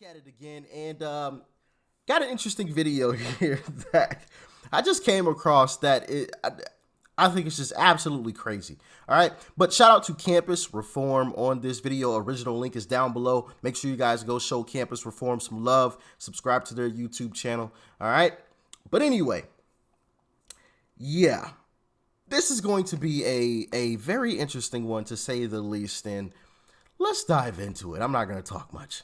At it again, and got an interesting video here that I just came across that I think it's just absolutely crazy. All right, but shout out to Campus Reform on this video. Original link is down below. Make sure you guys go show Campus Reform some love. Subscribe to their YouTube channel. All right, but anyway, yeah, this is going to be a very interesting one, to say the least, and let's dive into it. I'm not going to talk much.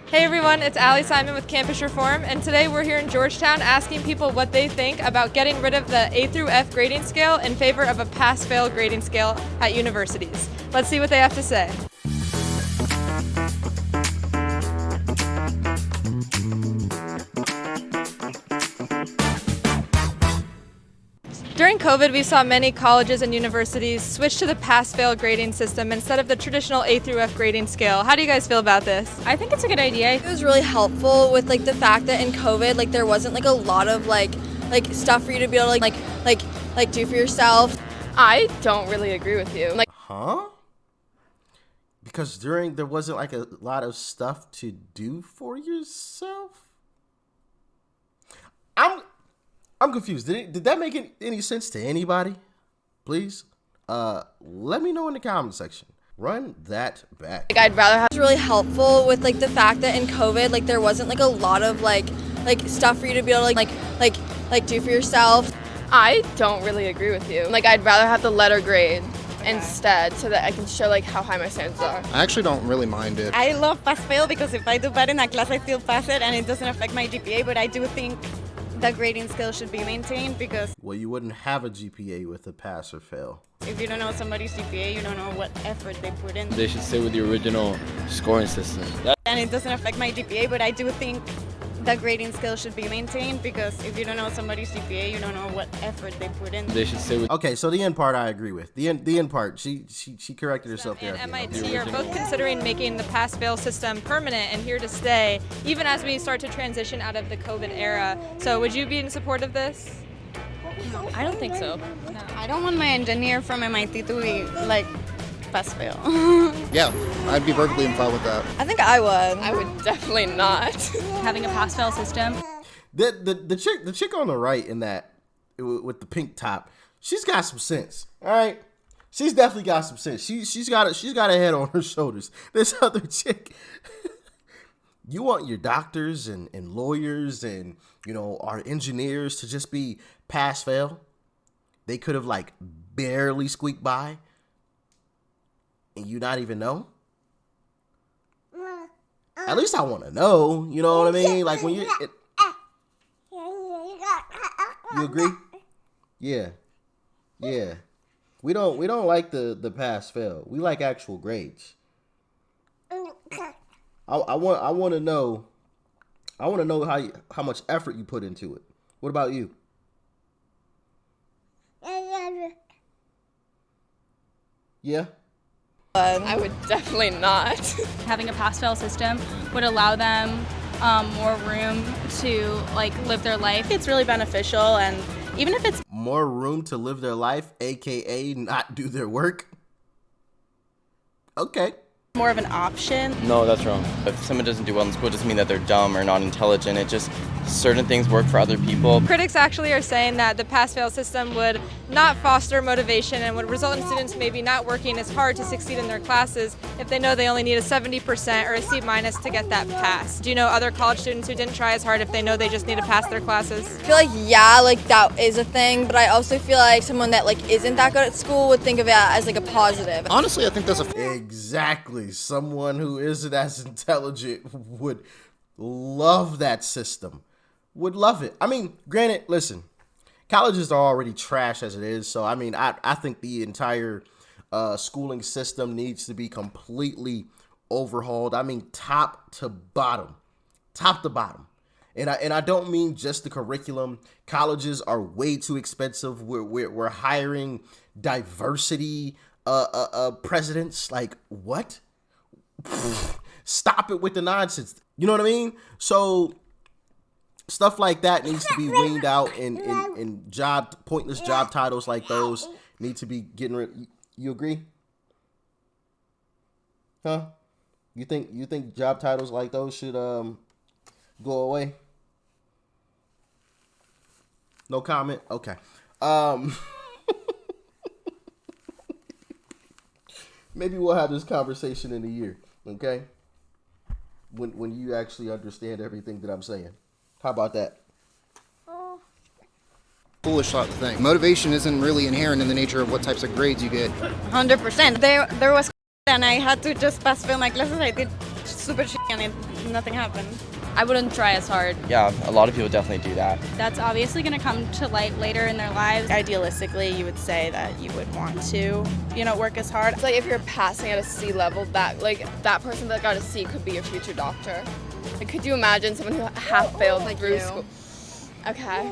Hey everyone, it's Allie Simon with Campus Reform, and today we're here in Georgetown asking people what they think about getting rid of the A through F grading scale in favor of a pass-fail grading scale at universities. Let's see what they have to say. During COVID, we saw many colleges and universities switch to the pass-fail grading system instead of the traditional A through F grading scale. How do you guys feel about this? I think it's a good idea. It was really helpful with the fact that in COVID, there wasn't a lot of stuff for you to be able to do for yourself. I don't really agree with you. Huh? Because there wasn't a lot of stuff to do for yourself? I'm confused. Did that make any sense to anybody? Please, let me know in the comment section. Run that back. I'd rather have. It was really helpful with the fact that in COVID, there wasn't a lot of stuff for you to be able to do for yourself. I don't really agree with you. I'd rather have the letter grade instead, so that I can show how high my standards are. I actually don't really mind it. I love pass-fail because if I do bad in a class, I still pass it and it doesn't affect my GPA, but I do think the grading scale should be maintained because... Well, you wouldn't have a GPA with a pass or fail. If you don't know somebody's GPA, you don't know what effort they put in. They should stay with the original scoring system. And it doesn't affect my GPA, but I do think the grading scale should be maintained because if you don't know somebody's GPA, you don't know what effort they put in. They should stay with... Okay, so the end part I agree with. The end part, she corrected herself there. And MIT are both considering making the pass-fail system permanent and here to stay, even as we start to transition out of the COVID era. So would you be in support of this? No, I don't think so. No. I don't want my engineer from MIT to be pass-fail. Yeah, I'd be perfectly fine with that. I think I would. I would definitely not. Having a pass-fail system. The chick on the right in that with the pink top, she's got some sense. All right, she's definitely got some sense. She's got a head on her shoulders. This other chick, you want your doctors and lawyers and our engineers to just be pass-fail? They could have barely squeaked by. And you not even know? At least I want to know. You know what I mean? When you agree? Yeah. We don't like the pass fail. We like actual grades. I want to know. I want to know how much effort you put into it. What about you? Yeah. I would definitely not. Having a pass-fail system would allow them more room to live their life. It's really beneficial, and even if it's more room to live their life, aka not do their work. Okay. more of an option. No, that's wrong. If someone doesn't do well in school, it doesn't mean that they're dumb or not intelligent. It just, certain things work for other people. Critics actually are saying that the pass-fail system would not foster motivation and would result in students maybe not working as hard to succeed in their classes if they know they only need a 70% or a C- to get that pass. Do you know other college students who didn't try as hard if they know they just need to pass their classes? I feel that is a thing, but I also feel like someone that isn't that good at school would think of it as a positive. Honestly, I think that's a... Exactly. Someone who isn't as intelligent would love that system. Would love it. I mean, granted, listen, colleges are already trash as it is. So, I mean, I think the entire schooling system needs to be completely overhauled. I mean, top to bottom. And I don't mean just the curriculum. Colleges are way too expensive. We're hiring diversity presidents. Like, what? Stop it with the nonsense. You know what I mean? So stuff like that needs to be weaned out, and pointless job titles like those need to be getting rid. You agree? Huh? You think job titles like those should go away? No comment. Okay. Maybe we'll have this conversation in a year. Okay. When you actually understand everything that I'm saying. How about that? Foolish thought to think. Motivation isn't really inherent in the nature of what types of grades you get. 100%. There was and I had to just pass fail my classes. I did super and nothing happened. I wouldn't try as hard. Yeah, a lot of people definitely do that. That's obviously going to come to light later in their lives. Idealistically, you would say that you would want to, work as hard. It's like if you're passing at a C level, that person that got a C could be your future doctor. Like, could you imagine someone who half failed through school? Okay.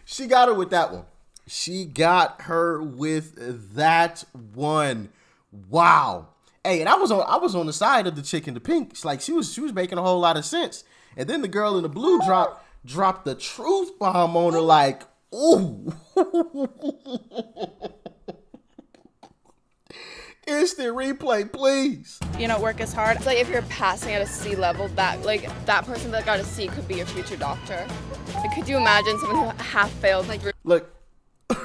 She got her with that one. She got her with that one. Wow. Hey, and I was on the side of the chick in the pink. It's like she was making a whole lot of sense. And then the girl in the blue dropped the truth bomb on her like, ooh. Instant replay, please. Work as hard. It's like if you're passing at a C level, that person that got a C could be your future doctor. Like, could you imagine someone who half failed through? Look, I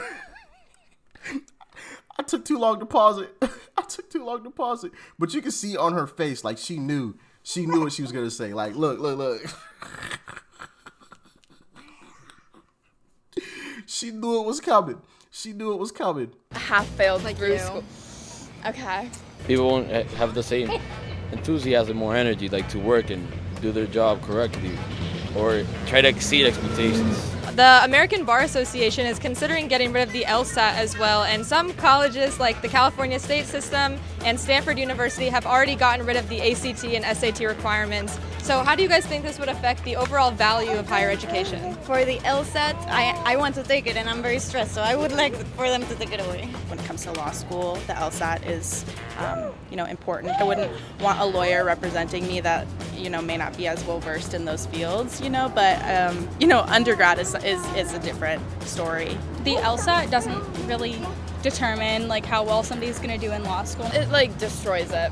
took too long to pause it. But you can see on her face, like she knew what she was gonna say. Like, look. She knew it was coming. Half failed through school. Okay. People won't have the same enthusiasm or energy to work and do their job correctly or try to exceed expectations. The American Bar Association is considering getting rid of the LSAT as well, and some colleges like the California State System and Stanford University have already gotten rid of the ACT and SAT requirements. So how do you guys think this would affect the overall value of higher education? For the LSAT, I want to take it and I'm very stressed, so I would like for them to take it away. When it comes to law school, the LSAT is, important. I wouldn't want a lawyer representing me that, may not be as well versed in those fields, but, undergrad is a different story. The LSAT doesn't really determine how well somebody's going to do in law school. It destroys it.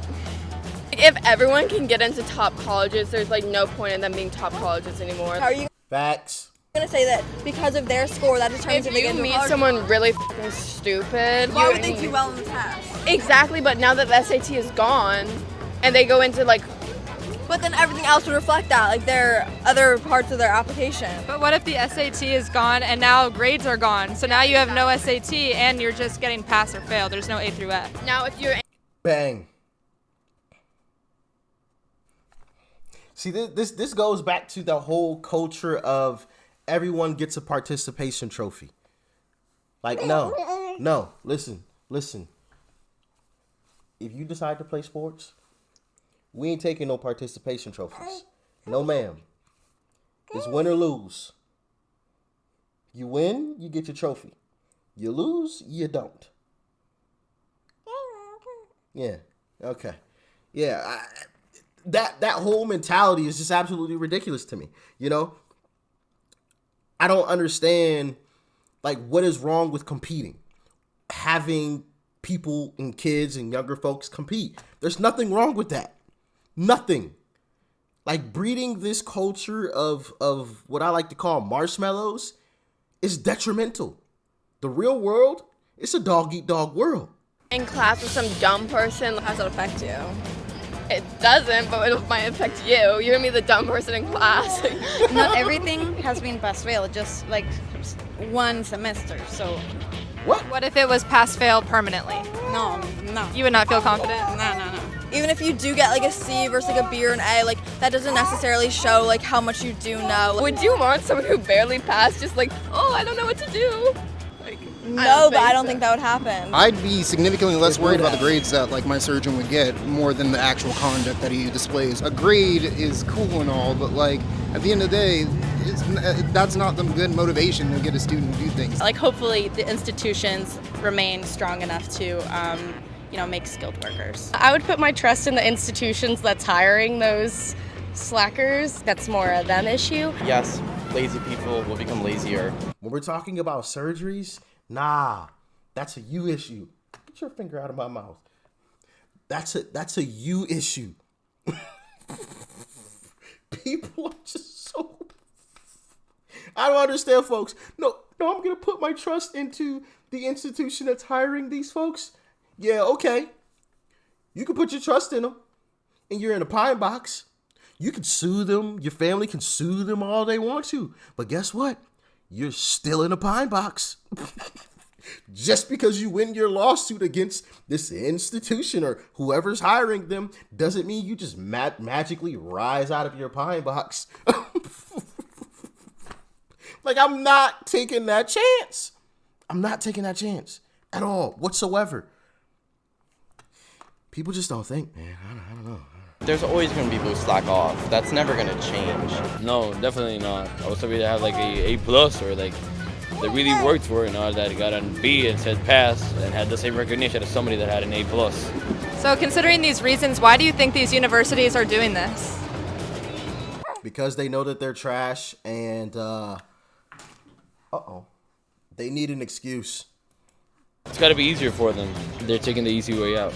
If everyone can get into top colleges, there's no point in them being top colleges anymore. How are you Facts. going to say that because of their score that determines If if they get you into meet college? someone really fucking stupid, Why would they do well in the test? Exactly, but now that the SAT is gone, and they go into But then everything else would reflect that, their other parts of their application. But what if the SAT is gone and now grades are gone? So now you have no SAT and you're just getting pass or fail. There's no A through F. now if you're Bang. See, this goes back to the whole culture of everyone gets a participation trophy. No, listen. If you decide to play sports, we ain't taking no participation trophies. No, ma'am. It's win or lose. You win, you get your trophy. You lose, you don't. Yeah. Okay. Yeah. That whole mentality is just absolutely ridiculous to me. I don't understand what is wrong with competing. Having people and kids and younger folks compete. There's nothing wrong with that. Nothing. Breeding this culture of what I like to call marshmallows is detrimental. The real world, it's a dog eat dog world. in class with some dumb person. How does that affect you? It doesn't, but it might affect you. You're gonna be the dumb person in class. Not everything has been pass-fail, just like one semester, so. What if it was pass-fail permanently? No. You would not feel confident? No. Even if you do get like a C versus like a B or an A, like that doesn't necessarily show like how much you do know. Would you want someone who barely passed just like, oh, I don't know what to do? No, but I don't think that would happen. I'd be significantly less worried about the grades that my surgeon would get more than the actual conduct that he displays. A grade is cool and all, but at the end of the day, that's not the good motivation to get a student to do things. Hopefully the institutions remain strong enough to make skilled workers. I would put my trust in the institutions that's hiring those slackers. That's more a them issue. Yes, lazy people will become lazier. When we're talking about surgeries, nah, that's a you issue. Get your finger out of my mouth. That's a you issue. People are just so... I don't understand, folks. No, I'm going to put my trust into the institution that's hiring these folks. Yeah, okay. You can put your trust in them, and you're in a pine box. You can sue them. Your family can sue them all they want to. But guess what? You're still in a pine box. Just because you win your lawsuit against this institution or whoever's hiring them doesn't mean you just magically rise out of your pine box. Like, I'm not taking that chance. I'm not taking that chance at all, whatsoever. People just don't think, man. I don't know. There's always going to be those slack off. That's never going to change. No, definitely not. I was somebody that had like a plus or like that really worked for it, that got an B and said pass and had the same recognition as somebody that had an A plus. So considering these reasons, why do you think these universities are doing this? Because they know that they're trash and they need an excuse. It's got to be easier for them. They're taking the easy way out.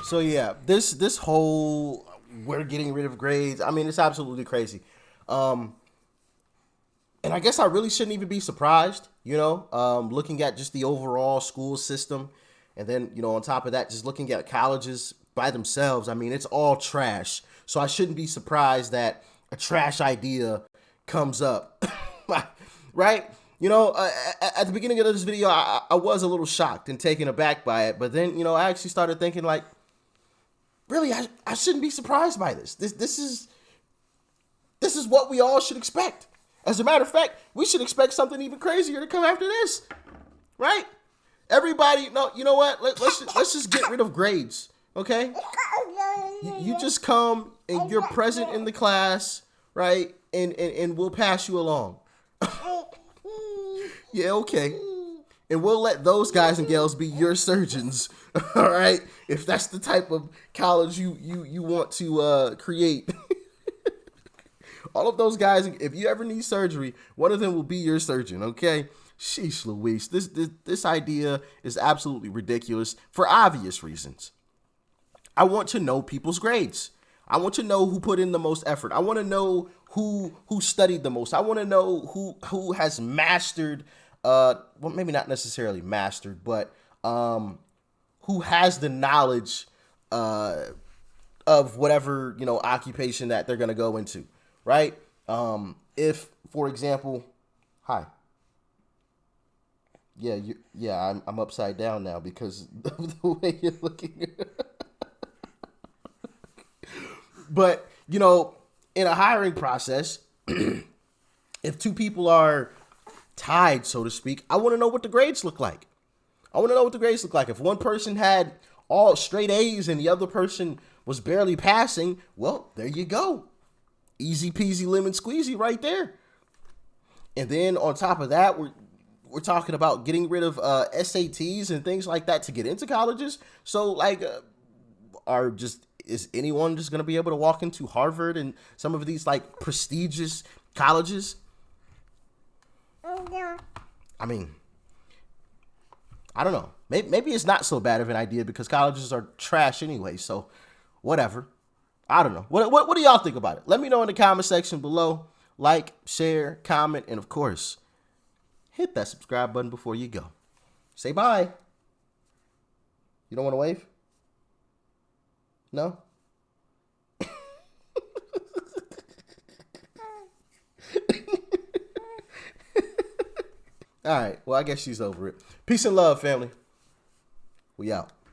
So yeah, this whole we're getting rid of grades, I mean, it's absolutely crazy. And I guess I really shouldn't even be surprised, looking at just the overall school system. And then, on top of that, just looking at colleges by themselves. I mean, it's all trash. So I shouldn't be surprised that a trash idea comes up, right? At the beginning of this video, I was a little shocked and taken aback by it. But then, I actually started thinking like, really, I shouldn't be surprised by this. This is what we all should expect. As a matter of fact, we should expect something even crazier to come after this, right? Everybody, no, you know what? Let's just get rid of grades, okay? You just come and you're present in the class, right? And we'll pass you along. Yeah, okay. And we'll let those guys and gals be your surgeons, all right? If that's the type of college you want to create. All of those guys, if you ever need surgery, one of them will be your surgeon, okay? Sheesh Louise, this idea is absolutely ridiculous for obvious reasons. I want to know people's grades. I want to know who put in the most effort. I want to know who studied the most. I want to know who has mastered, well, maybe not necessarily mastered, but who has the knowledge of whatever, occupation that they're going to go into. Right? If, for example, hi. Yeah, I'm upside down now because of the way you're looking. But, in a hiring process, if two people are tied, so to speak, I want to know what the grades look like. If one person had all straight A's and the other person was barely passing, well, there you go. Easy peasy lemon squeezy right there. And then on top of that, we're talking about getting rid of SATs and things like that to get into colleges. So is anyone just going to be able to walk into Harvard and some of these like prestigious colleges? I mean, I don't know. Maybe it's not so bad of an idea because colleges are trash anyway. So whatever. I don't know. What do y'all think about it? Let me know in the comment section below. Like, share, comment, and of course, hit that subscribe button before you go. Say bye. You don't want to wave? No? All right. Well, I guess she's over it. Peace and love, family. We out.